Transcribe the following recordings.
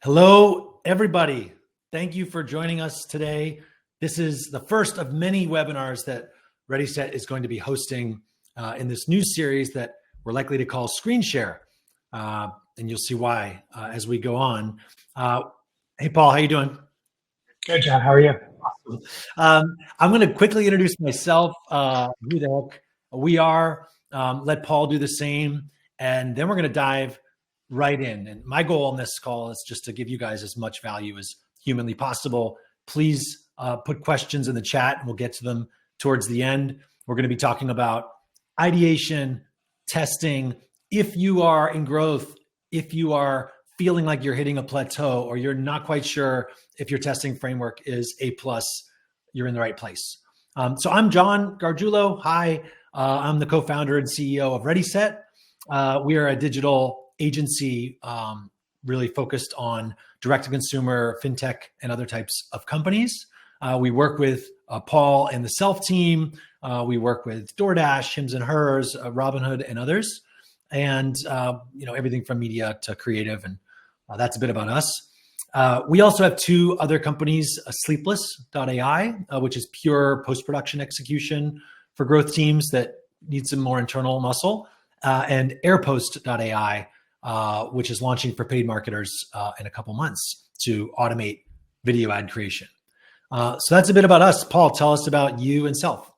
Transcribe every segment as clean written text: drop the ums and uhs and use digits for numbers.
Hello, everybody. Thank you for joining us today. This is the first of many webinars that ReadySet is going to be hosting in this new series that we're likely to call Screen Share. And you'll see why as we go on. Hey, Paul, how you doing? Good, John. How are you? I'm going to quickly introduce myself, who the heck we are, let Paul do the same, and then we're going to dive right in. And my goal on this call is just to give you guys as much value as humanly possible. Please put questions in the chat and we'll get to them towards the end. We're going to be talking about ideation, testing. If you are in growth, if you are feeling like you're hitting a plateau or you're not quite sure if your testing framework is A+, you're in the right place. So I'm John Gargiulo. Hi, I'm the co-founder and CEO of ReadySet. We are a digital agency really focused on direct-to-consumer, fintech, and other types of companies. We work with Paul and the Self team. We work with DoorDash, Hims and Hers, Robinhood, and others. And everything from media to creative, and that's a bit about us. We also have two other companies, Sleepless.ai, which is pure post-production execution for growth teams that need some more internal muscle, and Airpost.ai, which is launching for paid marketers in a couple months to automate video ad creation. So that's a bit about us. Paul, tell us about you and Self.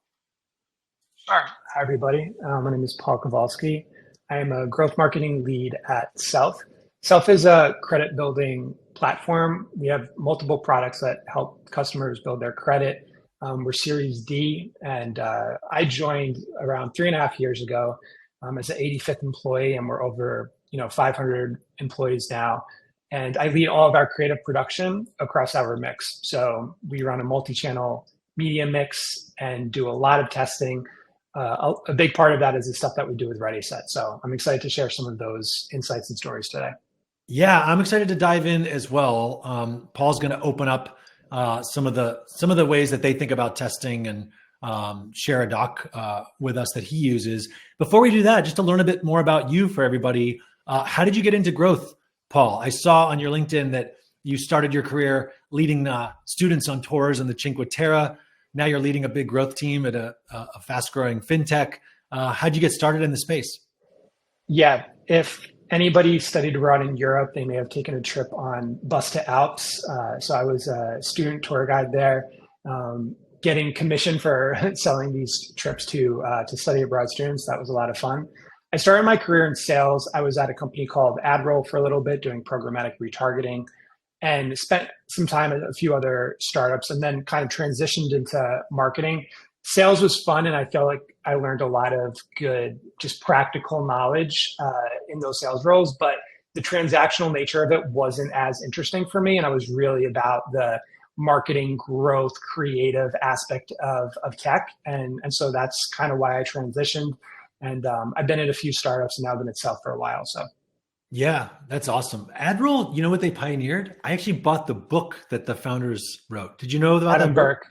Sure. Hi, everybody. My name is Paul Kovalski. I am a growth marketing lead at Self. Self is a credit building platform. We have multiple products that help customers build their credit. We're Series D, and I joined around 3.5 years ago as an 85th employee, and we're over 500 employees now. And I lead all of our creative production across our mix. So we run a multi-channel media mix and do a lot of testing. A big part of that is the stuff that we do with ReadySet. So I'm excited to share some of those insights and stories today. Yeah, I'm excited to dive in as well. Paul's going to open up some of the ways that they think about testing and share a doc with us that he uses. Before we do that, just to learn a bit more about you for everybody, how did you get into growth, Paul? I saw on your LinkedIn that you started your career leading students on tours in the Cinque Terre. Now you're leading a big growth team at a fast-growing fintech. How'd you get started in the space? Yeah, if anybody studied abroad in Europe, they may have taken a trip on Bus to Alps. So I was a student tour guide there, getting commission for selling these trips to study abroad students. That was a lot of fun. I started my career in sales. I was at a company called AdRoll for a little bit doing programmatic retargeting, and spent some time at a few other startups, and then kind of transitioned into marketing. Sales was fun, and I felt like I learned a lot of good, just practical knowledge in those sales roles, but the transactional nature of it wasn't as interesting for me, and I was really about the marketing, growth, creative aspect of tech, and so that's kind of why I transitioned. And I've been at a few startups, and now I've been at Self for a while. So. Yeah, that's awesome. AdRoll, you know what they pioneered? I actually bought the book that the founders wrote. Did you know about Adam that book? Burke.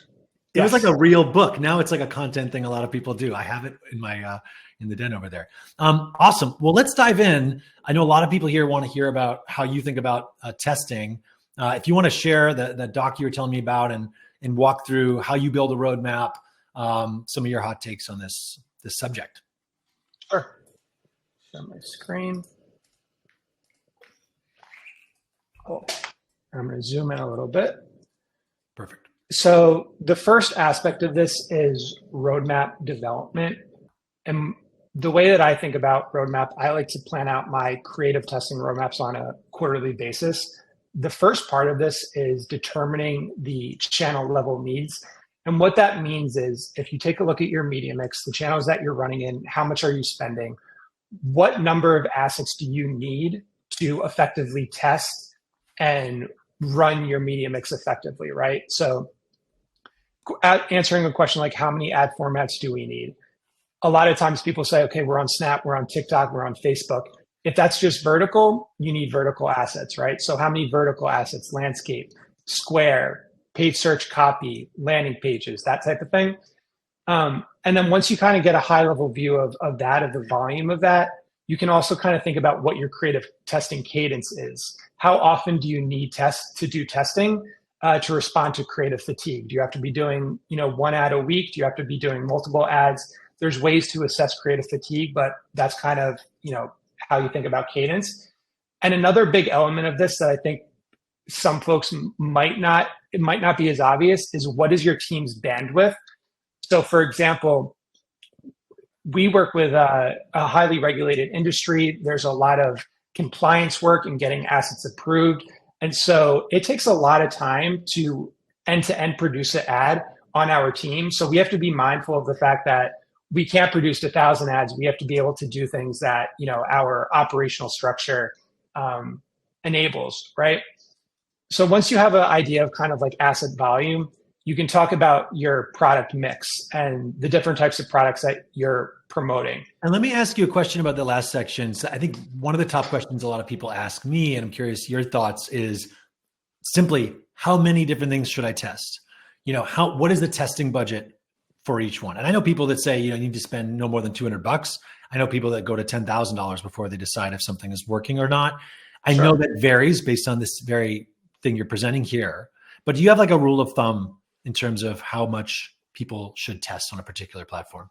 It was like a real book. Now it's like a content thing a lot of people do. I have it in my in the den over there. Awesome. Well, let's dive in. I know a lot of people here want to hear about how you think about testing. If you want to share the doc you were telling me about and walk through how you build a roadmap, some of your hot takes on this subject. Sure. Share my screen. Cool. I'm going to zoom in a little bit. Perfect. So the first aspect of this is roadmap development. And the way that I think about roadmap, I like to plan out my creative testing roadmaps on a quarterly basis. The first part of this is determining the channel level needs. And what that means is if you take a look at your media mix, the channels that you're running in, how much are you spending? What number of assets do you need to effectively test and run your media mix effectively, right? So answering a question like how many ad formats do we need? A lot of times people say, okay, we're on Snap, we're on TikTok, we're on Facebook. If that's just vertical, you need vertical assets, right? So how many vertical assets? Landscape, Square, paid search copy, landing pages, that type of thing. And then once you kind of get a high level view of the volume of that, you can also kind of think about what your creative testing cadence is. how often do you need to do testing to respond to creative fatigue? Do you have to be doing, one ad a week? Do you have to be doing multiple ads? There's ways to assess creative fatigue, but that's kind of, how you think about cadence. And another big element of this that I think some folks it might not be as obvious is, what is your team's bandwidth? So for example, we work with a highly regulated industry. There's a lot of compliance work and getting assets approved. And so it takes a lot of time to end-to-end produce an ad on our team. So we have to be mindful of the fact that we can't produce 1,000 ads. We have to be able to do things that, our operational structure enables, right? So once you have an idea of kind of like asset volume, you can talk about your product mix and the different types of products that you're promoting. And let me ask you a question about the last section. So I think one of the top questions a lot of people ask me, and I'm curious your thoughts, is simply, how many different things should I test? What is the testing budget for each one? And I know people that say, you need to spend no more than $200. I know people that go to $10,000 before they decide if something is working or not. I know that varies based on this very thing you're presenting here, but do you have like a rule of thumb in terms of how much people should test on a particular platform?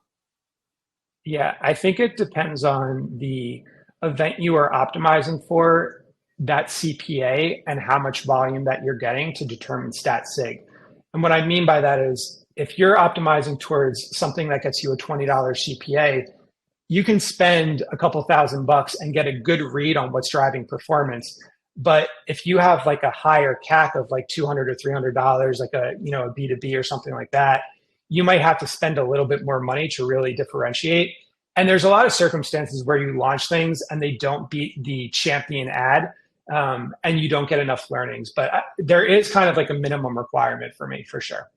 Yeah, I think it depends on the event you are optimizing for, that CPA, and how much volume that you're getting to determine stat sig. And what I mean by that is, if you're optimizing towards something that gets you a $20 CPA, you can spend a couple $1,000 and get a good read on what's driving performance. But if you have like a higher CAC of like $200 or $300, like a B2B or something like that, you might have to spend a little bit more money to really differentiate. And there's a lot of circumstances where you launch things and they don't beat the champion ad, and you don't get enough learnings. But there is kind of like a minimum requirement for me, for sure.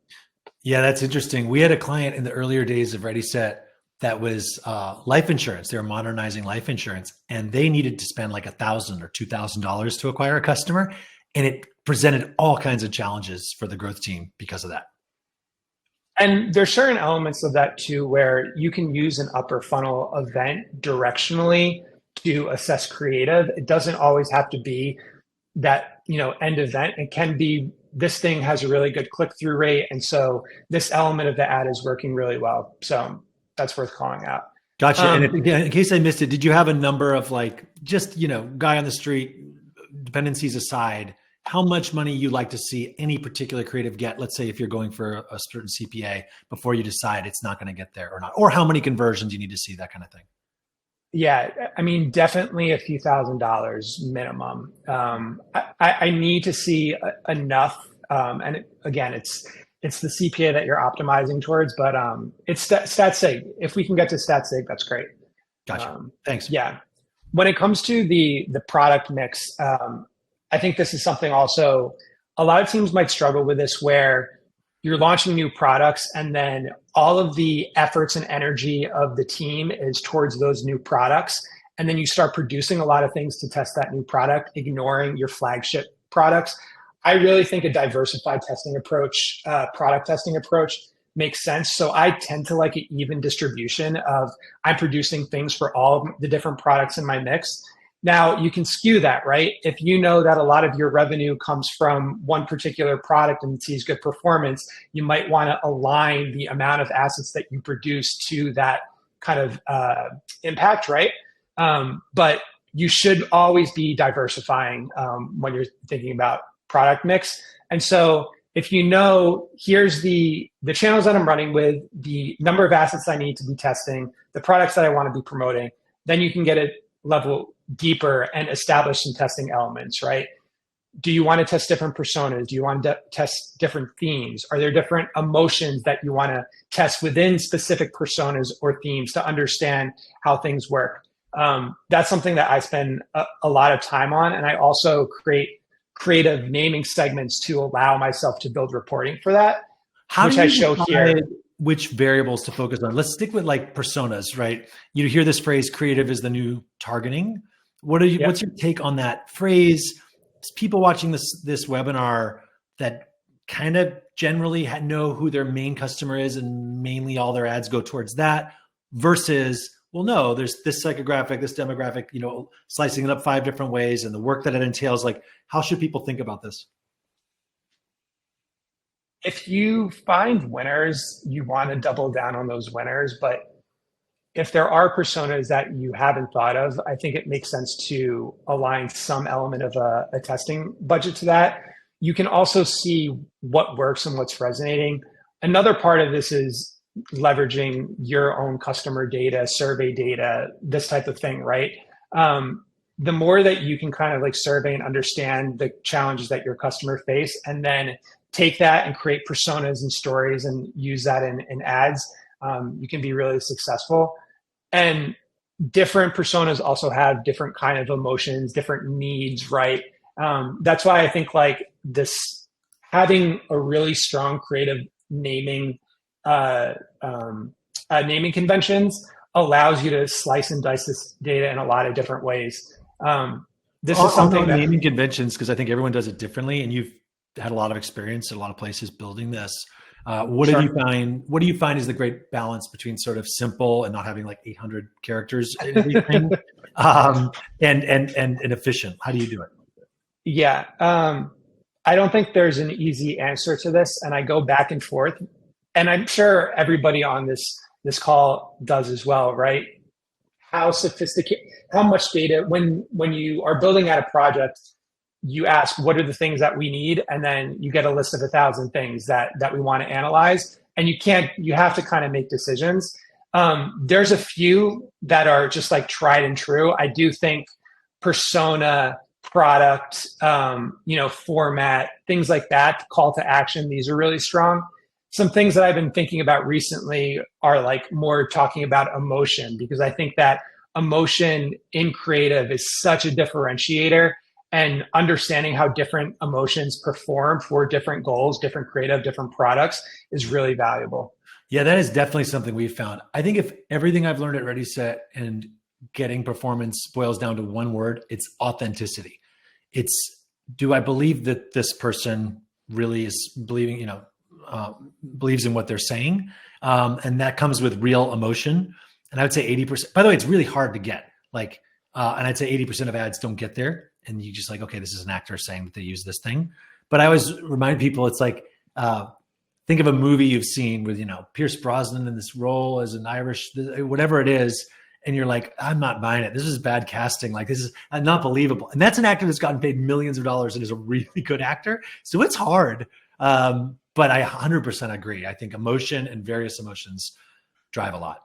Yeah, that's interesting. We had a client in the earlier days of Ready Set that was life insurance. They were modernizing life insurance, and they needed to spend like $1,000 or $2,000 to acquire a customer. And it presented all kinds of challenges for the growth team because of that. And there's certain elements of that too, where you can use an upper funnel event directionally to assess creative. It doesn't always have to be that, end event. It can be, this thing has a really good click-through rate, and so this element of the ad is working really well. So that's worth calling out. Gotcha. And in case I missed it, did you have a number of like, just, guy on the street, dependencies aside, how much money you like to see any particular creative get? Let's say if you're going for a certain CPA before you decide it's not going to get there or not, or how many conversions you need to see, that kind of thing. Yeah, I mean, definitely a few $1,000s minimum. I need to see enough. And again, it's the CPA that you're optimizing towards, but it's stat sig. If we can get to stat sig, that's great. Gotcha. Thanks. Yeah. When it comes to the product mix, I think this is something also a lot of teams might struggle with this, where you're launching new products and then all of the efforts and energy of the team is towards those new products. And then you start producing a lot of things to test that new product, ignoring your flagship products. I really think a diversified testing approach, product testing approach, makes sense. So I tend to like an even distribution of, I'm producing things for all of the different products in my mix. Now you can skew that, right? If you know that a lot of your revenue comes from one particular product and it sees good performance, you might want to align the amount of assets that you produce to that kind of impact, right? But you should always be diversifying when you're thinking about product mix. And so if here's the channels that I'm running with, the number of assets I need to be testing, the products that I want to be promoting, then you can get a level deeper and establish some testing elements, right? Do you want to test different personas? Do you want to test different themes? Are there different emotions that you want to test within specific personas or themes to understand how things work? That's something that I spend a lot of time on. And I also create creative naming segments to allow myself to build reporting for that, which I show here. Which variables to focus on? Let's stick with like personas, right? You hear this phrase, creative is the new targeting. What's your take on that phrase? People watching this webinar that kind of generally know who their main customer is and mainly all their ads go towards that, versus, well, no, there's this psychographic, this demographic, slicing it up 5 different ways and the work that it entails. Like, how should people think about this? If you find winners, you want to double down on those winners. But if there are personas that you haven't thought of, I think it makes sense to align some element of a testing budget to that. You can also see what works and what's resonating. Another part of this is leveraging your own customer data, survey data, this type of thing, right? The more that you can kind of like survey and understand the challenges that your customer face, and then take that and create personas and stories and use that in ads, you can be really successful. And different personas also have different kind of emotions, different needs, right? That's why I think like this, having a really strong creative naming conventions allows you to slice and dice this data in a lot of different ways. This is something that naming conventions, because I think everyone does it differently, and you've had a lot of experience in a lot of places building this. What do you find is the great balance between sort of simple and not having like 800 characters in everything, and efficient? How do you do it? Yeah. I don't think there's an easy answer to this, and I go back and forth, and I'm sure everybody on this call does as well, right? How sophisticated, how much data, when you are building out a project, you ask, what are the things that we need? And then you get a list of 1,000 things that we want to analyze. And you have to kind of make decisions. There's a few that are just like tried and true. I do think persona, product, format, things like that, call to action, these are really strong. Some things that I've been thinking about recently are like more talking about emotion, because I think that emotion in creative is such a differentiator, and understanding how different emotions perform for different goals, different creative, different products is really valuable. Yeah, that is definitely something we've found. I think if everything I've learned at Ready, Set, and getting performance boils down to one word, it's authenticity. It's, do I believe that this person really is believing, believes in what they're saying? And that comes with real emotion. And I would say 80%, by the way, it's really hard to get, and I'd say 80% of ads don't get there. And you just like, okay, this is an actor saying that they use this thing. But I always remind people, it's like, think of a movie you've seen with, Pierce Brosnan in this role as an Irish, whatever it is. And you're like, I'm not buying it. This is bad casting. Like, this is not believable. And that's an actor that's gotten paid millions of dollars and is a really good actor. So it's hard. But I 100% agree. I think emotion and various emotions drive a lot.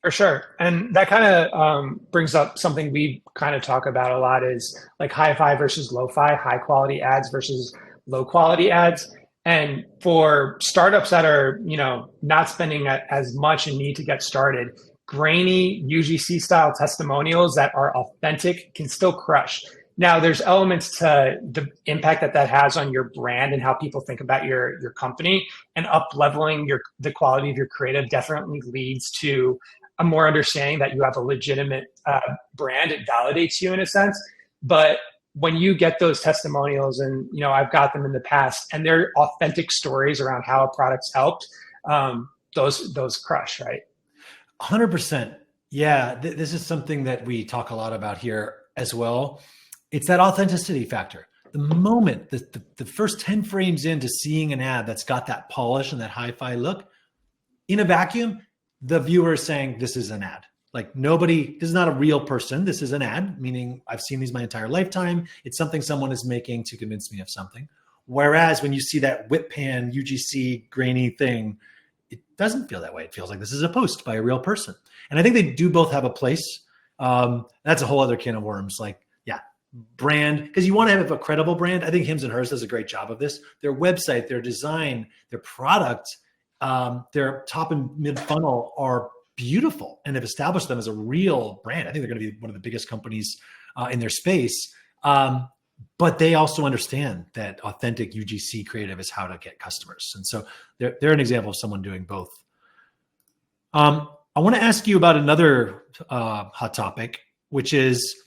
For sure. And that kind of brings up something we kind of talk about a lot, is like hi-fi versus lo-fi, high quality ads versus low quality ads. And for startups that are, not spending as much and need to get started, grainy UGC style testimonials that are authentic can still crush. Now, there's elements to the impact that has on your brand and how people think about your company, and up leveling the quality of your creative definitely leads to a more understanding that you have a legitimate brand. It validates you in a sense. But when you get those testimonials, and I've got them in the past, and they're authentic stories around how a product's helped, those crush, right? 100%. Yeah, this is something that we talk a lot about here as well. It's that authenticity factor. The moment, the first 10 frames into seeing an ad that's got that polish and that hi-fi look, in a vacuum, the viewer is saying, this is an ad. Like, this is not a real person. This is an ad, meaning I've seen these my entire lifetime. It's something someone is making to convince me of something. Whereas when you see that whip pan, UGC, grainy thing, it doesn't feel that way. It feels like this is a post by a real person. And I think they do both have a place. That's a whole other can of worms. Brand, because you want to have a credible brand. I think Hims and Hers does a great job of this. Their website, their design, their product, their top and mid funnel are beautiful, and they've established them as a real brand. I think they're going to be one of the biggest companies in their space. But they also understand that authentic UGC creative is how to get customers. And so they're an example of someone doing both. I want to ask you about another hot topic, which is,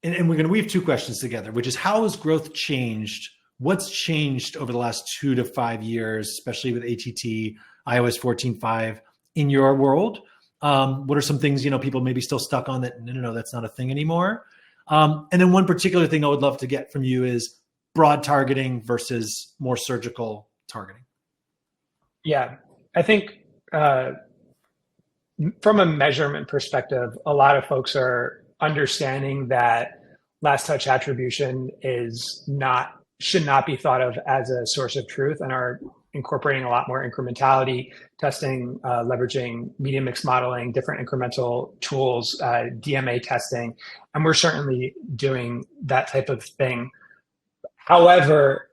and we're going to weave two questions together, which is, how has growth changed? What's changed over the last 2 to 5 years, especially with ATT, iOS 14.5 in your world? What are some things, people maybe still stuck on that? No, that's not a thing anymore. And then one particular thing I would love to get from you is broad targeting versus more surgical targeting. Yeah, I think from a measurement perspective, a lot of folks are understanding that last touch attribution should not be thought of as a source of truth, and are incorporating a lot more incrementality testing, leveraging media mix modeling, different incremental tools, DMA testing, and we're certainly doing that type of thing. However,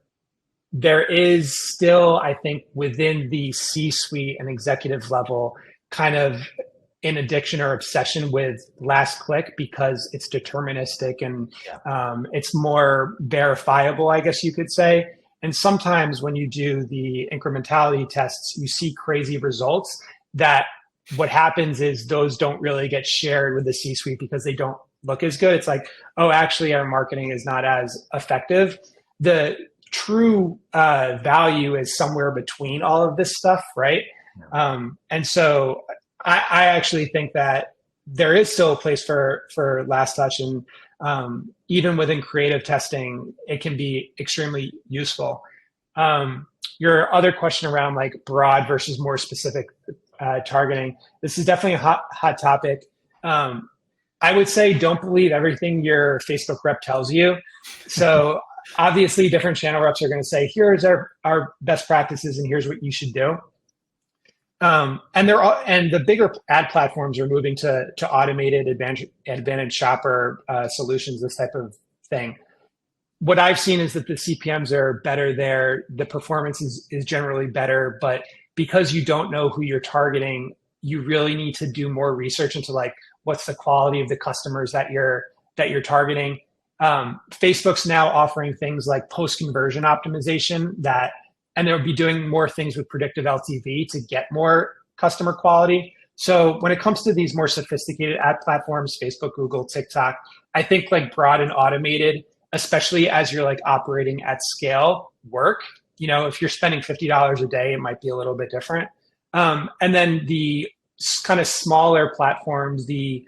there is still, I think, within the C-suite and executive level, kind of an addiction or obsession with last click because it's deterministic and it's more verifiable, I guess you could say. And sometimes when you do the incrementality tests, you see crazy results that what happens is those don't really get shared with the C-suite because they don't look as good. It's like, oh, actually our marketing is not as effective. The true value is somewhere between all of this stuff, right? And so I actually think that there is still a place for last touch, and even within creative testing, it can be extremely useful. Your other question around like broad versus more specific targeting, this is definitely a hot topic. I would say don't believe everything your Facebook rep tells you. So obviously different channel reps are going to say, here's our best practices and here's what you should do. And the bigger ad platforms are moving to automated advantage shopper solutions, this type of thing. What I've seen is that the CPMs are better there. The performance is generally better, but because you don't know who you're targeting, you really need to do more research into like, what's the quality of the customers that you're targeting. Facebook's now offering things like post-conversion optimization and they'll be doing more things with predictive LTV to get more customer quality. So when it comes to these more sophisticated ad platforms, Facebook, Google, TikTok, I think like broad and automated, especially as you're like operating at scale, work. If you're spending $50 a day, it might be a little bit different. And then the kind of smaller platforms, the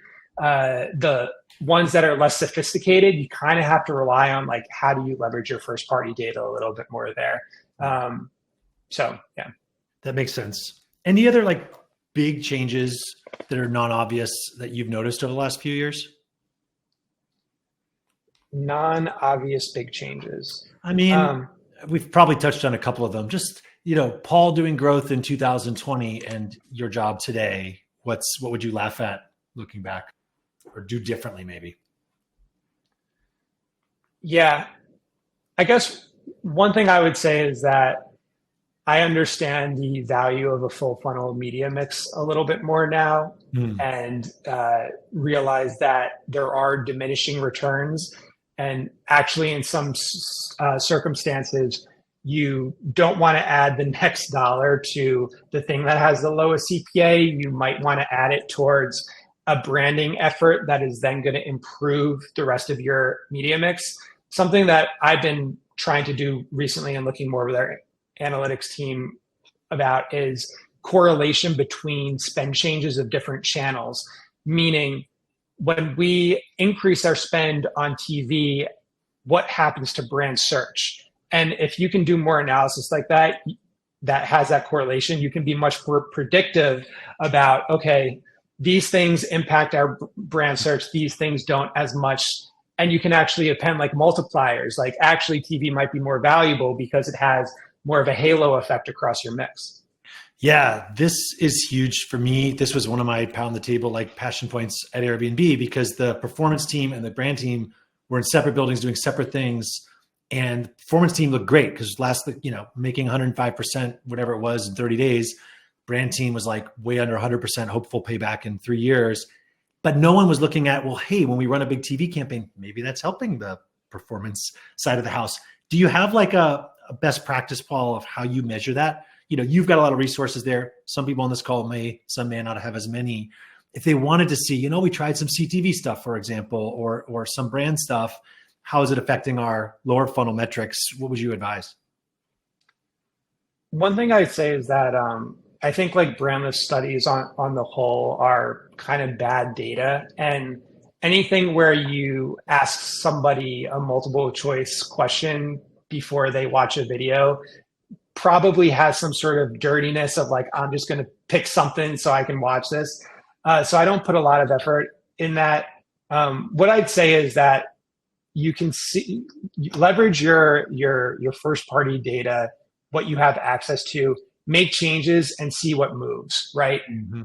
ones that are less sophisticated, you kind of have to rely on like, how do you leverage your first party data a little bit more there? So yeah, that makes sense. Any other like big changes that are non-obvious that you've noticed over the last few years? Non-obvious big changes. I mean, we've probably touched on a couple of them. Just, Paul doing growth in 2020 and your job today. What would you laugh at looking back or do differently maybe? Yeah, I guess one thing I would say is that I understand the value of a full funnel media mix a little bit more now, and realize that there are diminishing returns. And actually, in some circumstances, you don't want to add the next dollar to the thing that has the lowest CPA. You might want to add it towards a branding effort that is then going to improve the rest of your media mix. Something that I've been trying to do recently and looking more with our analytics team about is correlation between spend changes of different channels. Meaning, when we increase our spend on TV, what happens to brand search? And if you can do more analysis like that, that has that correlation, you can be much more predictive about, okay, these things impact our brand search, these things don't as much. And you can actually append like multipliers, like actually TV might be more valuable because it has more of a halo effect across your mix. Yeah, this is huge for me. This was one of my pound the table like passion points at Airbnb, because the performance team and the brand team were in separate buildings doing separate things. And the performance team looked great because making 105%, whatever it was in 30 days, brand team was like way under 100% hopeful payback in 3 years. But no one was looking at, well, hey, when we run a big TV campaign, maybe that's helping the performance side of the house. Do you have like a best practice, Paul, of how you measure that? You've got a lot of resources there. Some people on this call some may not have as many. If they wanted to see, we tried some CTV stuff, for example, or some brand stuff, how is it affecting our lower funnel metrics? What would you advise? One thing I'd say is that I think like brandless studies on the whole are kind of bad data. And anything where you ask somebody a multiple choice question before they watch a video probably has some sort of dirtiness of like, I'm just going to pick something so I can watch this. So I don't put a lot of effort in that. What I'd say is that you can see, leverage your first party data, what you have access to, make changes and see what moves, right? Mm-hmm.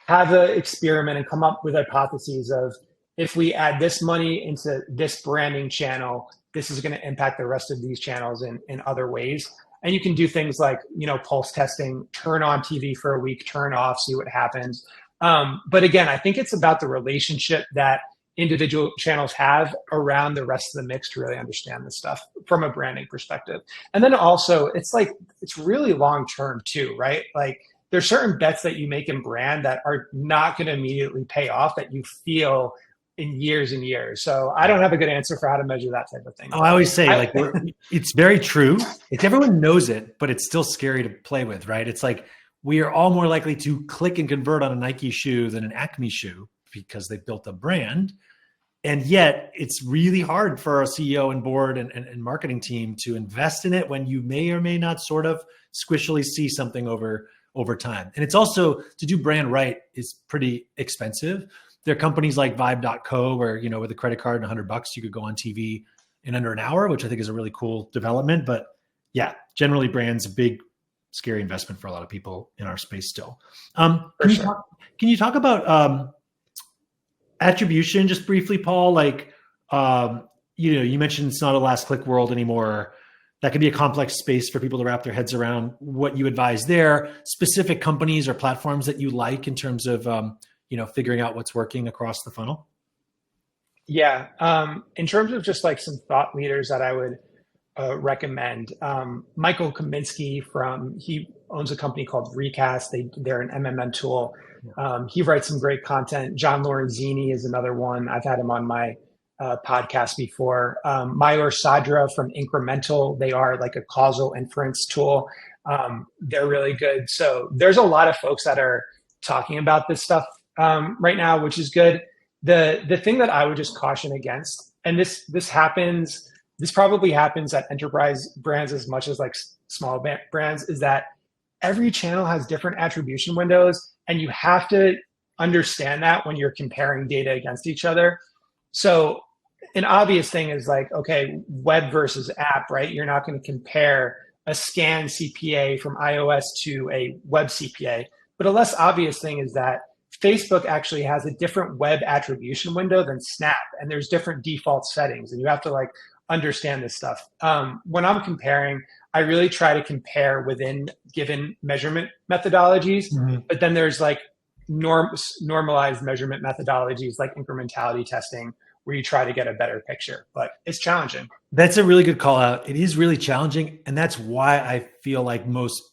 Have an experiment and come up with hypotheses of, if we add this money into this branding channel, this is going to impact the rest of these channels in other ways. And you can do things like, pulse testing, turn on TV for a week, turn off, see what happens. But again, I think it's about the relationship that individual channels have around the rest of the mix to really understand this stuff from a branding perspective. And then also, it's really long term too, right? Like, there's certain bets that you make in brand that are not going to immediately pay off, that you feel in years and years. So I don't have a good answer for how to measure that type of thing. Oh, I always say, it's very true. It's, everyone knows it, but it's still scary to play with, right? It's like, we are all more likely to click and convert on a Nike shoe than an Acme shoe because they built a brand. And yet it's really hard for our CEO and board and marketing team to invest in it when you may or may not sort of squishily see something over time. And it's also, to do brand right is pretty expensive. There are companies like Vibe.co where, with a credit card and $100, you could go on TV in under an hour, which I think is a really cool development. But yeah, generally brand's a big, scary investment for a lot of people in our space still. Can you talk about attribution just briefly, Paul? Like, you mentioned it's not a last click world anymore. That can be a complex space for people to wrap their heads around. What you advise there, specific companies or platforms that you like in terms of, figuring out what's working across the funnel? Yeah. In terms of just like some thought leaders that I would recommend, Michael Kovalski he owns a company called Recast. They're an MMM tool. He writes some great content. John Lorenzini is another one. I've had him on my podcast before. Mayur Sadra from Incremental. They are like a causal inference tool. They're really good. So there's a lot of folks that are talking about this stuff right now, which is good. The thing that I would just caution against, and this probably happens at enterprise brands as much as like small brands, is that every channel has different attribution windows, and you have to understand that when you're comparing data against each other. So an obvious thing is like, okay, web versus app, right? You're not going to compare a scan CPA from iOS to a web CPA. But a less obvious thing is that Facebook actually has a different web attribution window than Snap, and there's different default settings, and you have to like understand this stuff. When I'm comparing, I really try to compare within given measurement methodologies, but then there's like normalized measurement methodologies like incrementality testing, where you try to get a better picture, but it's challenging. That's a really good call out. It is really challenging. And that's why I feel like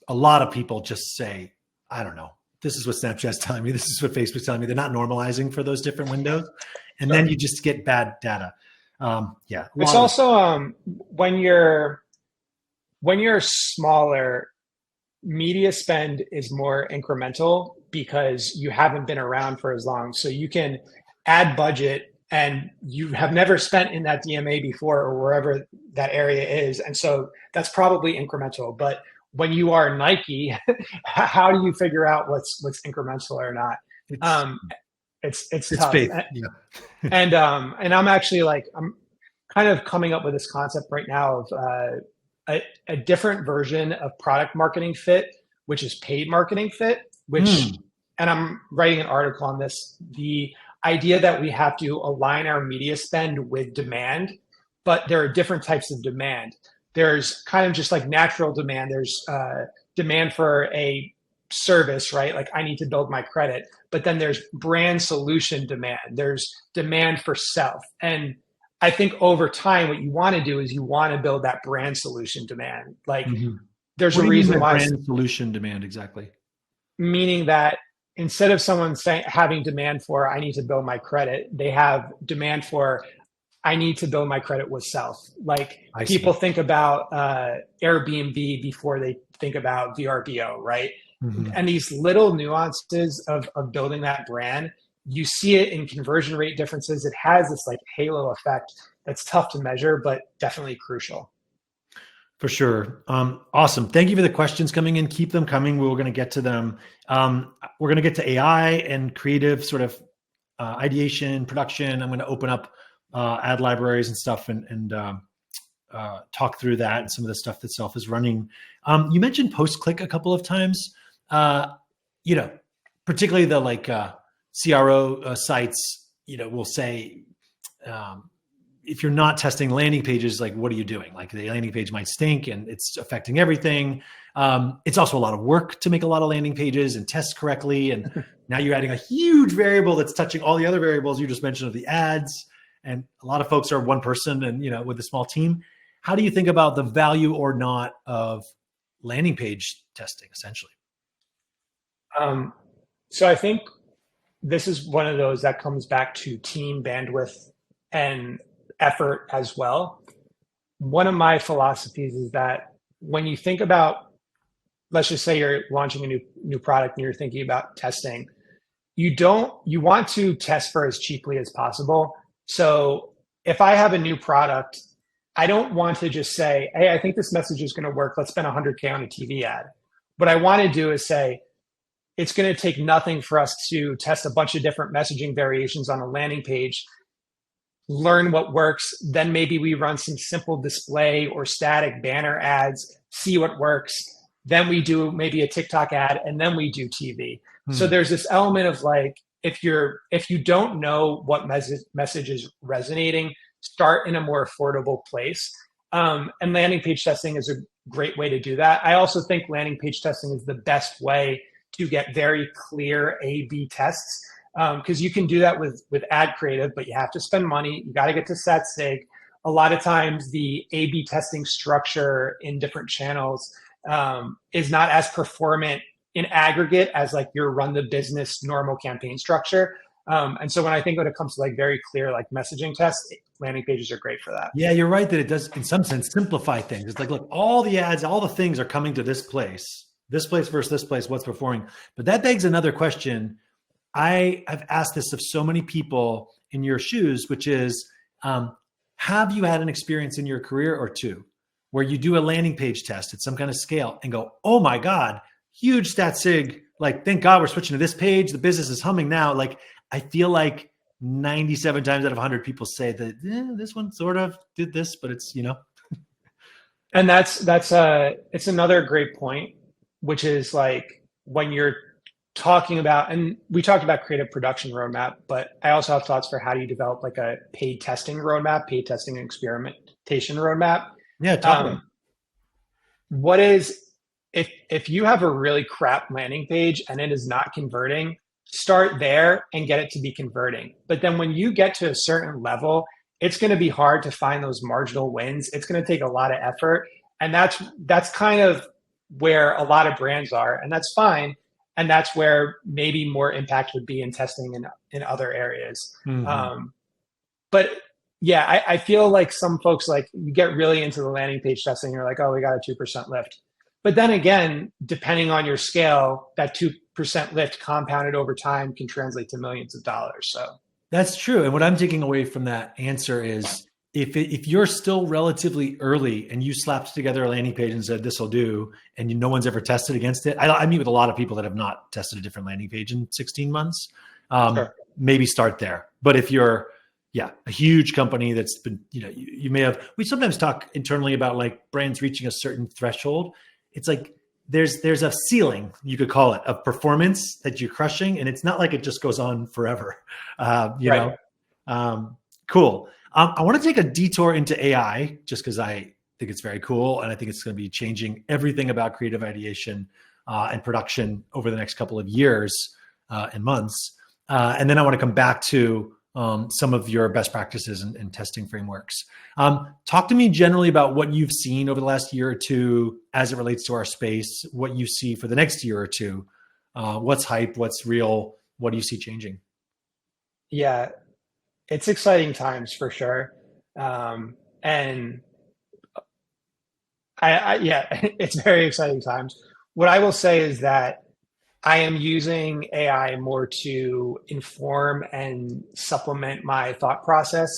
a lot of people just say, I don't know, this is what Snapchat's telling me, this is what Facebook's telling me. They're not normalizing for those different windows. And then you just get bad data. It's also when you're smaller, media spend is more incremental because you haven't been around for as long. So you can add budget and you have never spent in that DMA before or wherever that area is. And so that's probably incremental. But when you are Nike, how do you figure out what's incremental or not? It's tough. Faith. Yeah. And I'm actually I'm kind of coming up with this concept right now of a different version of product marketing fit, which is paid marketing fit, and I'm writing an article on this. The idea that we have to align our media spend with demand, but there are different types of demand. There's kind of just like natural demand. There's demand for a service, right? Like I need to build my credit, but then there's brand solution demand. There's demand for self. And I think over time, what you want to do is you want to build that brand solution demand. Like there's a reason why brand solution demand exactly. Meaning that instead of someone having demand for, I need to build my credit, they have demand for, I need to build my credit with self. Like people think about Airbnb before they think about VRBO, right? Mhm. And these little nuances of building that brand, you see it in conversion rate differences. It has this like halo effect that's tough to measure, but definitely crucial. For sure. Awesome. Thank you for the questions coming in. Keep them coming. We're going to get to them. We're going to get to AI and creative sort of ideation, production. I'm going to open up ad libraries and stuff and talk through that and some of the stuff that Self is running. You mentioned post-click a couple of times. You know, particularly the like CRO sites, will say, if you're not testing landing pages, like what are you doing? Like the landing page might stink and it's affecting everything. It's also a lot of work to make a lot of landing pages and test correctly. And now you're adding a huge variable that's touching all the other variables you just mentioned of the ads. And a lot of folks are one person and, with a small team. How do you think about the value or not of landing page testing essentially? So I think this is one of those that comes back to team bandwidth and effort as well. One of my philosophies is that when you think about, let's just say you're launching a new product and you're thinking about testing, you want to test for as cheaply as possible. So if I have a new product, I don't want to just say, hey, I think this message is going to work. Let's spend 100K on a TV ad. What I want to do is say, it's going to take nothing for us to test a bunch of different messaging variations on a landing page, learn what works, then maybe we run some simple display or static banner ads, see what works, then we do maybe a TikTok ad, and then we do TV. So there's this element of like, if you don't know what message is resonating, start in a more affordable place. And landing page testing is a great way to do that. I also think landing page testing is the best way to get very clear A/B tests, because you can do that with ad creative, but you have to spend money. You got to get to stat sig. A lot of times the A/B testing structure in different channels is not as performant in aggregate as like your run the business normal campaign structure. And so when it comes to like very clear like messaging tests, landing pages are great for that. Yeah, you're right that it does in some sense simplify things. It's like, look, all the ads, all the things are coming to this place versus this place, what's performing. But that begs another question. I have asked this of so many people in your shoes, which is, have you had an experience in your career or two where you do a landing page test at some kind of scale and go, oh my God, huge stat sig, like, thank God we're switching to this page. The business is humming now. Like, I feel like 97 times out of 100 people say that this one sort of did this, but it's, And it's another great point, which is like when you're talking about, and we talked about creative production roadmap, but I also have thoughts for how do you develop like a paid testing roadmap, paid testing and experimentation roadmap. Yeah, talk about it. What is, if you have a really crap landing page and it is not converting, start there and get it to be converting. But then when you get to a certain level, it's going to be hard to find those marginal wins. It's going to take a lot of effort. And that's kind of where a lot of brands are, and that's fine. And that's where maybe more impact would be in testing in other areas. Mm-hmm. But yeah, I feel like some folks, like you get really into the landing page testing, you're like, oh, we got a 2% lift. But then again, depending on your scale, that 2% lift compounded over time can translate to millions of dollars. So that's true. And what I'm taking away from that answer is if you're still relatively early and you slapped together a landing page and said, this will do, and no one's ever tested against it. I meet with a lot of people that have not tested a different landing page in 16 months. sure. Maybe start there. But if you're, a huge company that's been, you may have, we sometimes talk internally about like brands reaching a certain threshold. It's like, there's a ceiling, you could call it, of performance that you're crushing. And it's not like it just goes on forever. Right. Cool. I want to take a detour into AI just because I think it's very cool. And I think it's going to be changing everything about creative ideation and production over the next couple of years and months. And then I want to come back to some of your best practices and testing frameworks. Talk to me generally about what you've seen over the last year or two as it relates to our space, what you see for the next year or two. What's hype? What's real? What do you see changing? Yeah, it's exciting times for sure. And yeah, it's very exciting times. What I will say is that I am using AI more to inform and supplement my thought process,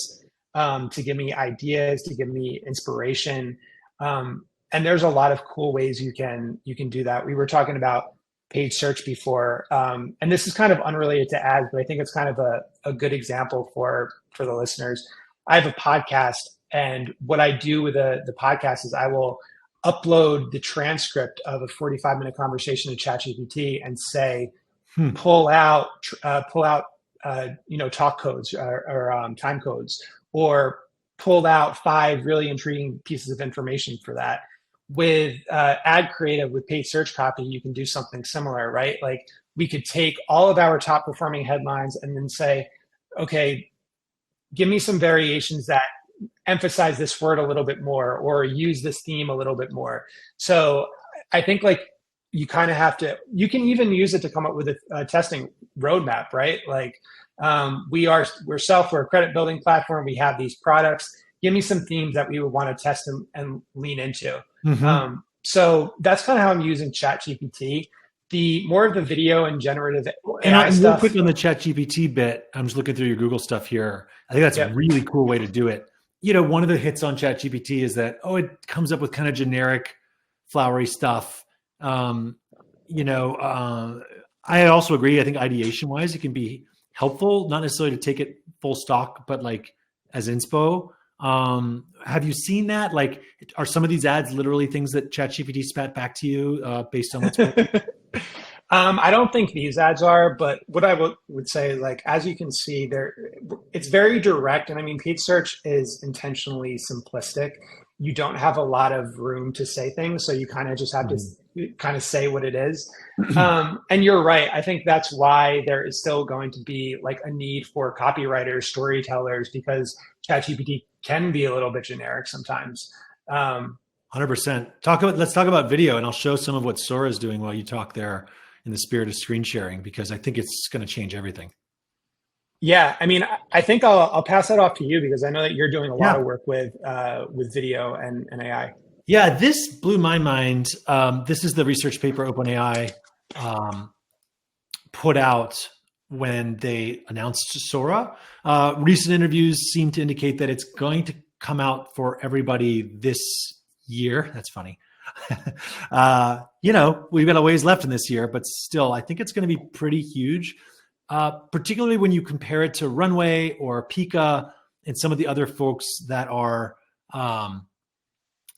to give me ideas, to give me inspiration. And there's a lot of cool ways you can do that. We were talking about paid search before, and this is kind of unrelated to ads, but I think it's kind of a good example for the listeners. I have a podcast, and what I do with the podcast is I will upload the transcript of a 45-minute conversation to ChatGPT and say, pull out talk codes or time codes, or pull out 5 really intriguing pieces of information for that. With ad creative, with paid search copy, you can do something similar, right? Like we could take all of our top performing headlines and then say, okay, give me some variations that emphasize this word a little bit more or use this theme a little bit more. So I think like you kind of have to, you can even use it to come up with a testing roadmap, right? Like we're we're a credit building platform. We have these products. Give me some themes that we would want to test and lean into. Mm-hmm. So that's kind of how I'm using ChatGPT. The more of the video and generative And AI real stuff. quick on the ChatGPT bit, I'm just looking through your Google stuff here. I think that's a really cool way to do it. One of the hits on ChatGPT is that, it comes up with kind of generic, flowery stuff. I also agree. I think ideation wise, it can be helpful, not necessarily to take it full stock, but like as inspo. Have you seen that? Like, are some of these ads literally things that ChatGPT spat back to you based on what's I don't think these ads are, but what I would say, like, as you can see there, it's very direct. And I mean, paid search is intentionally simplistic. You don't have a lot of room to say things. So you kind of just have to kind of say what it is. And you're right. I think that's why there is still going to be like a need for copywriters, storytellers, because ChatGPT can be a little bit generic sometimes. 100%. Let's talk about video, and I'll show some of what Sora is doing while you talk there in the spirit of screen sharing, because I think it's going to change everything. Yeah, I mean, I think I'll pass that off to you because I know that you're doing a lot of work with video and AI. Yeah, this blew my mind. This is the research paper OpenAI put out when they announced Sora. Recent interviews seem to indicate that it's going to come out for everybody this year. That's funny. We've got a ways left in this year, but still, I think it's going to be pretty huge, particularly when you compare it to Runway or Pika and some of the other folks that are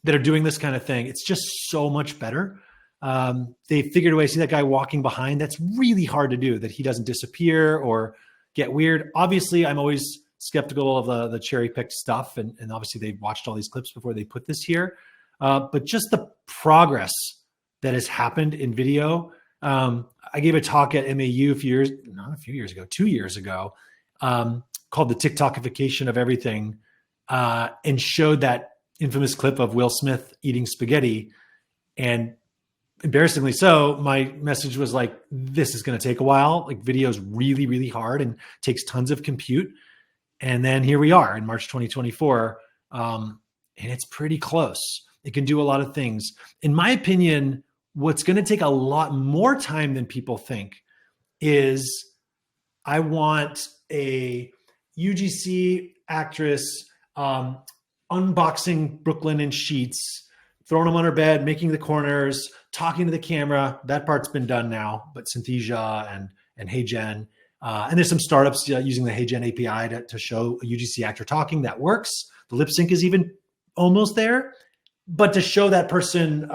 doing this kind of thing. It's just so much better. They figured a way. See that guy walking behind? That's really hard to do, that he doesn't disappear or get weird. Obviously, I'm always skeptical of the cherry picked stuff. And obviously they watched all these clips before they put this here. But just the progress that has happened in video. I gave a talk at MAU 2 years ago, called The TikTokification of Everything, and showed that infamous clip of Will Smith eating spaghetti. And embarrassingly so, my message was like, this is going to take a while. Like, video is really, really hard and takes tons of compute. And then here we are in March 2024, and it's pretty close. It can do a lot of things. In my opinion, what's going to take a lot more time than people think is, I want a UGC actress unboxing Brooklyn in sheets, throwing them on her bed, making the corners, talking to the camera. That part's been done now, but Synthesia and HeyGen. And there's some startups using the HeyGen API to show a UGC actor talking. That works. The lip sync is even almost there. But to show that person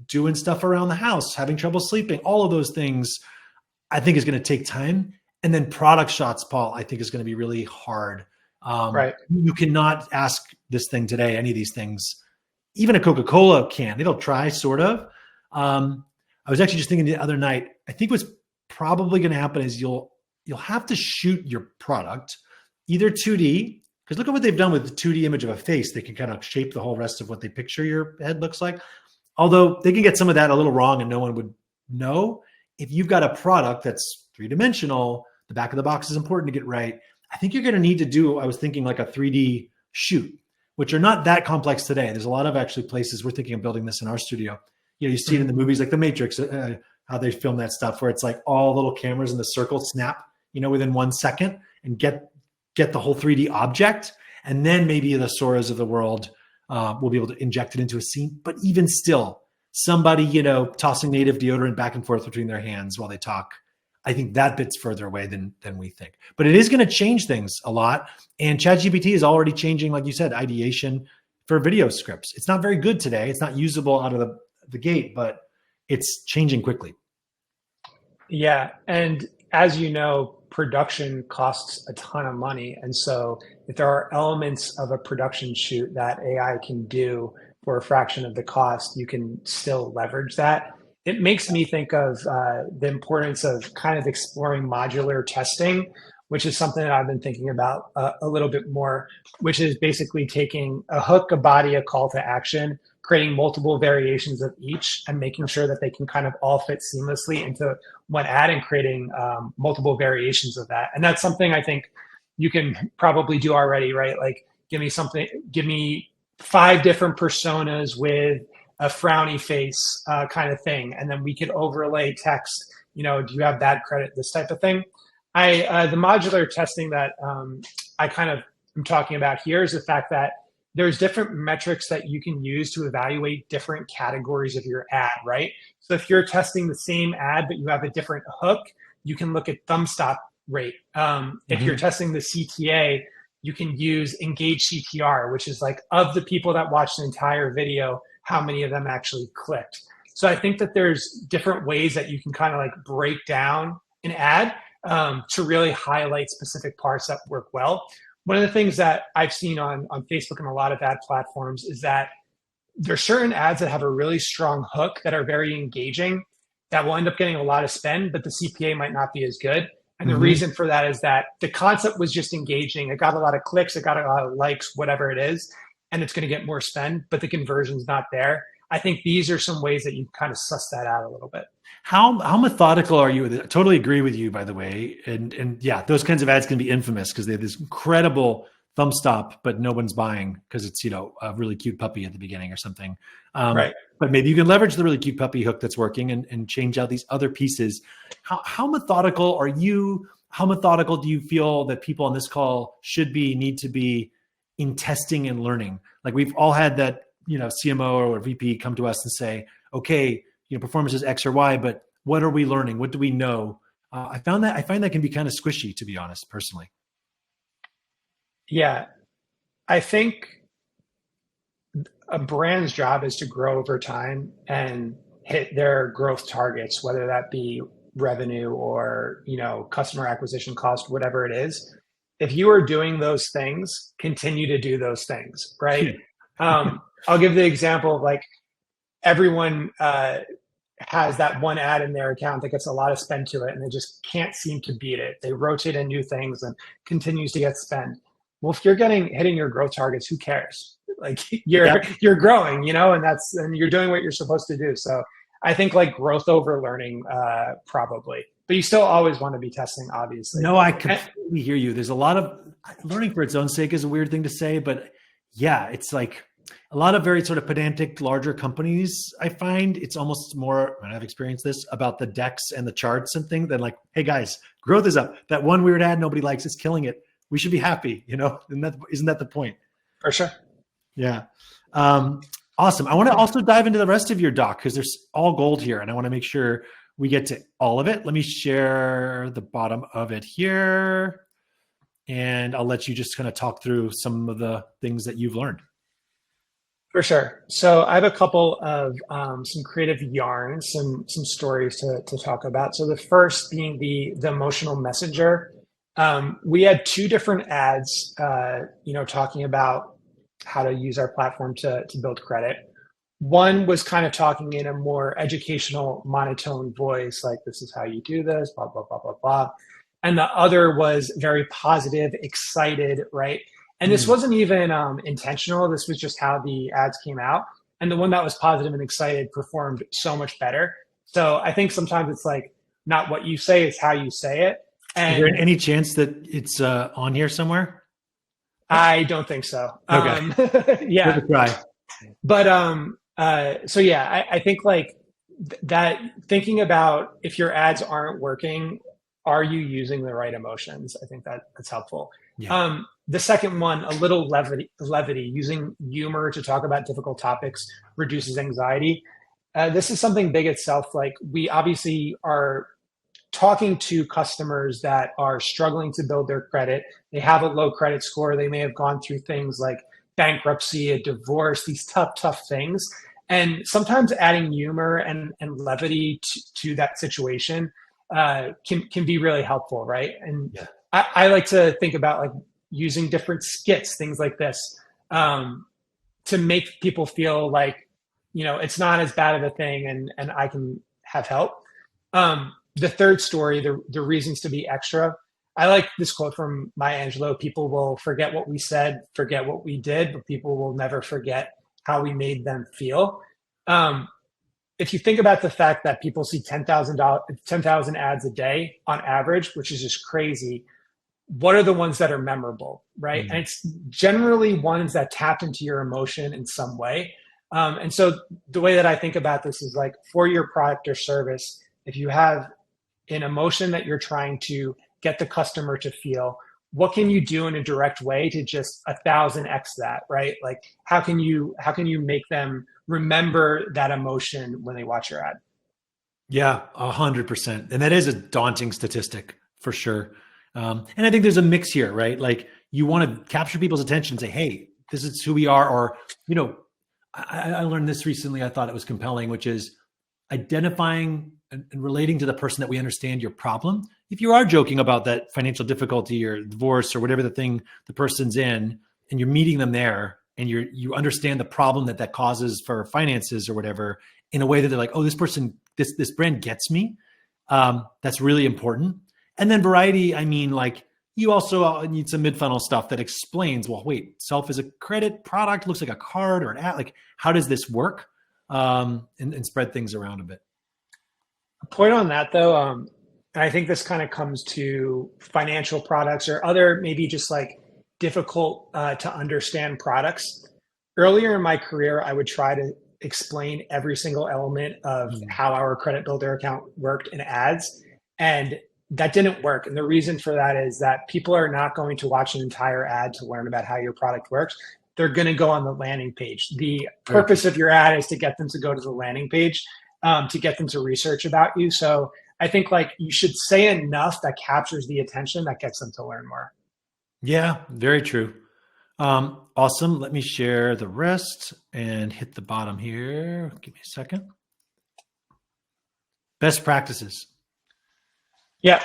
doing stuff around the house, having trouble sleeping, all of those things, I think is going to take time. And then product shots, Paul, I think is going to be really hard. Right. You cannot ask this thing today, any of these things. Even a Coca-Cola can. It'll try, sort of. I was actually just thinking the other night, I think what's probably going to happen is you'll have to shoot your product either 2D, because look at what they've done with the 2D image of a face. They can kind of shape the whole rest of what they picture your head looks like. Although they can get some of that a little wrong and no one would know. If you've got a product that's three-dimensional, the back of the box is important to get right. I think you're going to need to do, I was thinking, like a 3D shoot, which are not that complex today. There's a lot of actually places we're thinking of building this in our studio. You see it in the movies like The Matrix, how they film that stuff where it's like all little cameras in the circle snap, within 1 second and get the whole 3D object. And then maybe the Soras of the world will be able to inject it into a scene. But even still, somebody, tossing native deodorant back and forth between their hands while they talk, I think that bit's further away than we think. But it is going to change things a lot. And ChatGPT is already changing, like you said, ideation for video scripts. It's not very good today. It's not usable out of the gate, but it's changing quickly. Yeah. And as you know, production costs a ton of money. And so if there are elements of a production shoot that AI can do for a fraction of the cost, you can still leverage that. It makes me think of the importance of kind of exploring modular testing, which is something that I've been thinking about a little bit more, which is basically taking a hook, a body, a call to action, creating multiple variations of each and making sure that they can kind of all fit seamlessly into one ad and creating multiple variations of that. And that's something I think you can probably do already, right? Like give me 5 different personas with a frowny face kind of thing. And then we could overlay text, do you have bad credit, this type of thing. The modular testing that I kind of am talking about here is the fact that there's different metrics that you can use to evaluate different categories of your ad, right? So if you're testing the same ad, but you have a different hook, you can look at thumb stop rate. If you're testing the CTA, you can use engage CTR, which is like of the people that watched the entire video, how many of them actually clicked. So I think that there's different ways that you can kind of like break down an ad to really highlight specific parts that work well. One of the things that I've seen on Facebook and a lot of ad platforms is that there's certain ads that have a really strong hook that are very engaging that will end up getting a lot of spend, but the CPA might not be as good. And the reason for that is that the concept was just engaging. It got a lot of clicks, it got a lot of likes, whatever it is, and it's going to get more spend, but the conversion's not there. I think these are some ways that you kind of suss that out a little bit. How methodical are you with it? I totally agree with you, by the way. And yeah, those kinds of ads can be infamous because they have this incredible thumb stop, but no one's buying because it's, a really cute puppy at the beginning or something. Right. But maybe you can leverage the really cute puppy hook that's working and change out these other pieces. How methodical are you? How methodical do you feel that people on this call need to be in testing and learning? Like we've all had that, CMO or VP come to us and say, okay, performance is X or Y, but what are we learning? What do we know? I find that can be kind of squishy, to be honest, personally. Yeah, I think a brand's job is to grow over time and hit their growth targets, whether that be revenue or, customer acquisition cost, whatever it is. If you are doing those things, continue to do those things, right? I'll give the example of like everyone has that one ad in their account that gets a lot of spend to it and they just can't seem to beat it. They rotate in new things and continues to get spend. Well, if you're hitting your growth targets, who cares? Like you're growing, and you're doing what you're supposed to do. So I think like growth over learning, probably, but you still always want to be testing, obviously. No, I completely hear you. There's a lot of learning for its own sake is a weird thing to say, but yeah, it's like a lot of very sort of pedantic larger companies. I find it's almost more, and I've experienced this, about the decks and the charts and things than like, hey guys, growth is up. That one weird ad nobody likes is killing it. We should be happy, and isn't that the point? For sure. Yeah. Awesome. I want to also dive into the rest of your doc because there's all gold here and I want to make sure we get to all of it. Let me share the bottom of it here and I'll let you just kind of talk through some of the things that you've learned. For sure. So I have a couple of some creative yarns, some stories to talk about. So the first being the emotional messenger. We had 2 different ads, talking about how to use our platform to build credit. One was kind of talking in a more educational monotone voice, like this is how you do this, blah, blah, blah, blah, blah. And the other was very positive, excited, right? And this wasn't even intentional. This was just how the ads came out. And the one that was positive and excited performed so much better. So I think sometimes it's like not what you say, it's how you say it. And is there any chance that it's on here somewhere? I don't think so. Okay. Yeah. Give it a try. But so yeah, I think like that thinking about if your ads aren't working, are you using the right emotions? I think that's helpful. Yeah. The second one, a little levity, using humor to talk about difficult topics reduces anxiety. This is something big itself. Like we obviously are talking to customers that are struggling to build their credit. They have a low credit score. They may have gone through things like bankruptcy, a divorce, these tough things. And sometimes adding humor and levity to that situation can be really helpful, right? And Yeah. I like to think about like using different skits, things like this, to make people feel like, it's not as bad of a thing and I can have help. The third story, the reasons to be extra. I like this quote from Maya Angelou: people will forget what we said, forget what we did, but people will never forget how we made them feel. Um, if you think about the fact that people see 10,000 ads a day on average, which is just crazy, what are the ones that are memorable, right? And it's generally ones that tap into your emotion in some way. And so the way that I think about this is like, for your product or service, if you have an emotion that you're trying to get the customer to feel, what can you do in a direct way to just 1,000x that, right? Like how can you make them remember that emotion when they watch your ad? Yeah, 100%. And that is a daunting statistic for sure. And I think there's a mix here, right? Like you want to capture people's attention and say, hey, this is who we are. Or, I learned this recently. I thought it was compelling, which is identifying and relating to the person that we understand your problem. If you are joking about that financial difficulty or divorce or whatever the thing the person's in, and you're meeting them there and you understand the problem that causes for finances or whatever, in a way that they're like, oh, this person, this brand gets me. That's really important. And then variety, I mean, like you also need some mid-funnel stuff that explains, well, wait, Self is a credit product, looks like a card or an ad. Like, how does this work? And spread things around a bit. A point on that though, and I think this kind of comes to financial products or other maybe just like difficult to understand products. Earlier in my career, I would try to explain every single element of how our credit builder account worked in ads, and that didn't work. And the reason for that is that people are not going to watch an entire ad to learn about how your product works. They're going to go on the landing page. The purpose of your ad is to get them to go to the landing page, to get them to research about you. So I think like you should say enough that captures the attention that gets them to learn more. Yeah, very true. Awesome. Let me share the rest and hit the bottom here. Give me a second. Best practices. Yeah.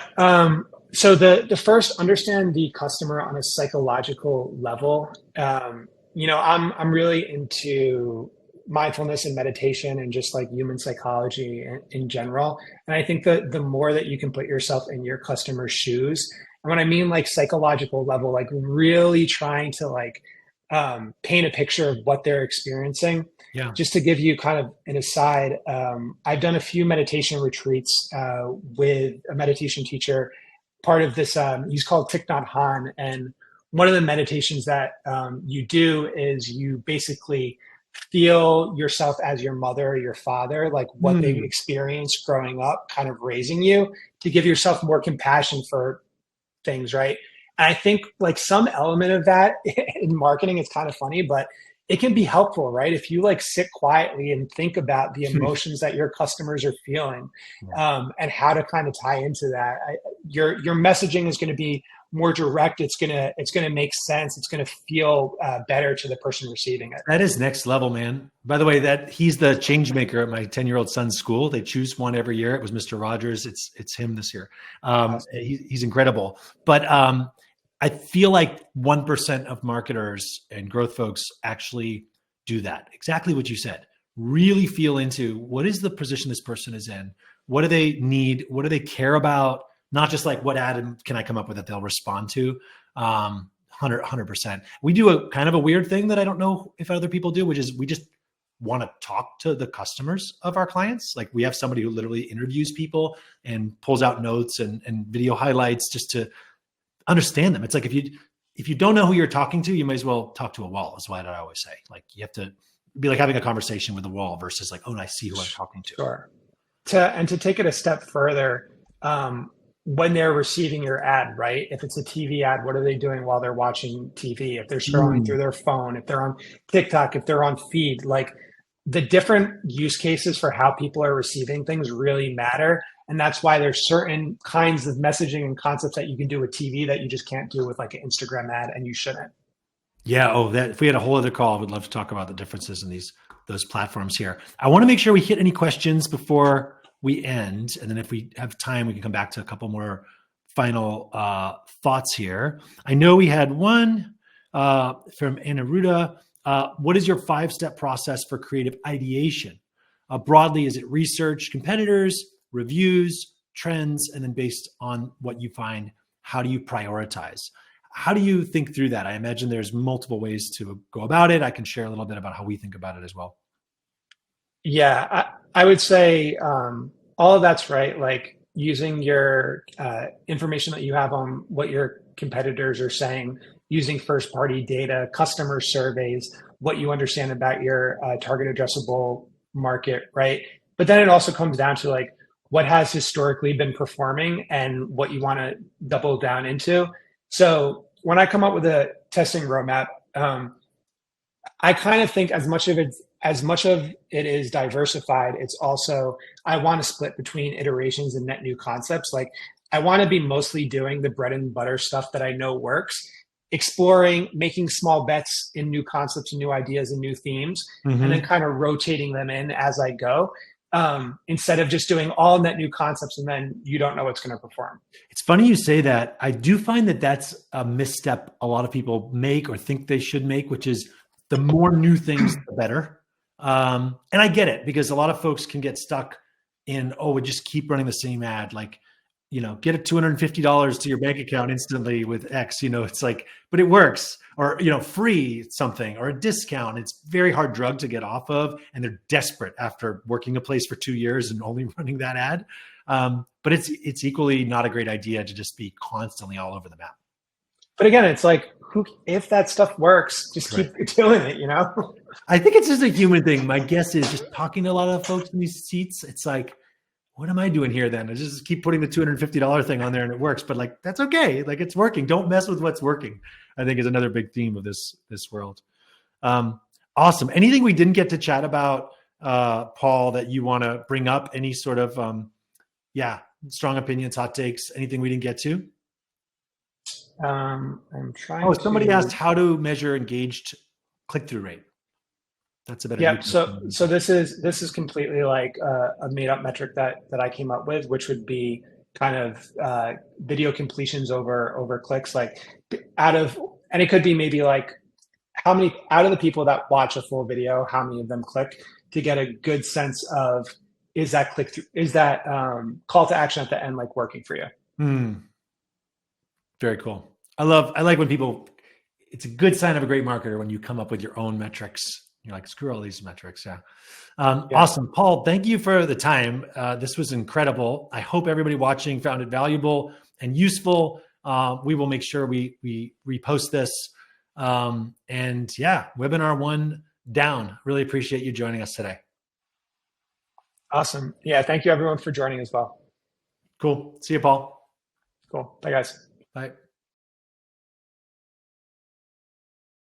So the first, understand the customer on a psychological level. I'm really into mindfulness and meditation and just like human psychology in general. And I think that the more that you can put yourself in your customer's shoes, and when I mean like psychological level, like really trying to like paint a picture of what they're experiencing. Yeah. Just to give you kind of an aside, I've done a few meditation retreats with a meditation teacher. Part of this, he's called Thich Nhat Hanh, and one of the meditations that you do is you basically feel yourself as your mother or your father, like what they experienced growing up, kind of raising you, to give yourself more compassion for things, right? And I think like some element of that in marketing is kind of funny, but it can be helpful, right? If you like sit quietly and think about the emotions that your customers are feeling, and how to kind of tie into that, your messaging is going to be more direct. It's gonna make sense. It's gonna feel better to the person receiving it. That is next level, man. By the way, that he's the change maker at my 10-year-old son's school. They choose one every year. It was Mr. Rogers. It's him this year. Awesome. He's incredible. But I feel like 1% of marketers and growth folks actually do that. Exactly what you said. Really feel into what is the position this person is in? What do they need? What do they care about? Not just like what ad can I come up with that they'll respond to. 100%. We do a kind of a weird thing that I don't know if other people do, which is we just want to talk to the customers of our clients. Like we have somebody who literally interviews people and pulls out notes and video highlights just to understand them. It's like if you don't know who you're talking to, you might as well talk to a wall, is what I always say. Like you have to be like having a conversation with a wall versus like, oh, I see who I'm talking to. Sure. To take it a step further, when they're receiving your ad, right? If it's a TV ad, what are they doing while they're watching TV? If they're scrolling through Mm. their phone, if they're on TikTok, if they're on feed, like the different use cases for how people are receiving things really matter. And that's why there's certain kinds of messaging and concepts that you can do with TV that you just can't do with like an Instagram ad, and you shouldn't. Yeah. Oh, that if we had a whole other call, I would love to talk about the differences in those platforms here. I want to make sure we hit any questions before we end, and then if we have time, we can come back to a couple more final thoughts here. I know we had one from Anaruda. What is your 5-step process for creative ideation? Broadly, is it research, competitors, reviews, trends, and then based on what you find, how do you prioritize? How do you think through that? I imagine there's multiple ways to go about it. I can share a little bit about how we think about it as well. Yeah, I would say all of that's right. Like using your information that you have on what your competitors are saying, using first party data, customer surveys, what you understand about your target addressable market, right? But then it also comes down to like what has historically been performing and what you want to double down into. So when I come up with a testing roadmap, I kind of think as much of it is diversified, it's also I want to split between iterations and net new concepts. Like I want to be mostly doing the bread and butter stuff that I know works, exploring, making small bets in new concepts and new ideas and new themes, and then Mm-hmm. kind of rotating them in as I go. Instead of just doing all net new concepts and then you don't know what's going to perform. It's funny you say that. I do find that that's a misstep a lot of people make or think they should make, which is the more new things, the better. And I get it because a lot of folks can get stuck in, oh, we just keep running the same ad. Like, get a $250 to your bank account instantly with X, it's like, but it works. Or, free something or a discount. It's very hard drug to get off of. And they're desperate after working a place for 2 years and only running that ad. But it's equally not a great idea to just be constantly all over the map. But again, it's like, if that stuff works, just Right. keep doing it. I think it's just a human thing. My guess is just talking to a lot of folks in these seats. It's like, what am I doing here then? I just keep putting the $250 thing on there and it works, but like, that's okay. Like it's working. Don't mess with what's working, I think is another big theme of this world. Awesome. Anything we didn't get to chat about, Paul, that you want to bring up? Any sort of, strong opinions, hot takes, anything we didn't get to? I'm trying. Oh, somebody asked how to measure engaged click-through rate. That's a better. Yep. So this is completely like a made up metric that I came up with, which would be kind of video completions over clicks. Like and it could be maybe like how many out of the people that watch a full video, how many of them click, to get a good sense of is that click through, is that call to action at the end like working for you. Very cool. I like when people. It's a good sign of a great marketer when you come up with your own metrics. You're like, screw all these metrics. Yeah. Awesome. Paul, thank you for the time. This was incredible. I hope everybody watching found it valuable and useful. We will make sure we repost this. Webinar 1 down. Really appreciate you joining us today. Awesome. Yeah. Thank you everyone for joining as well. Cool. See you, Paul. Cool. Bye guys. Bye.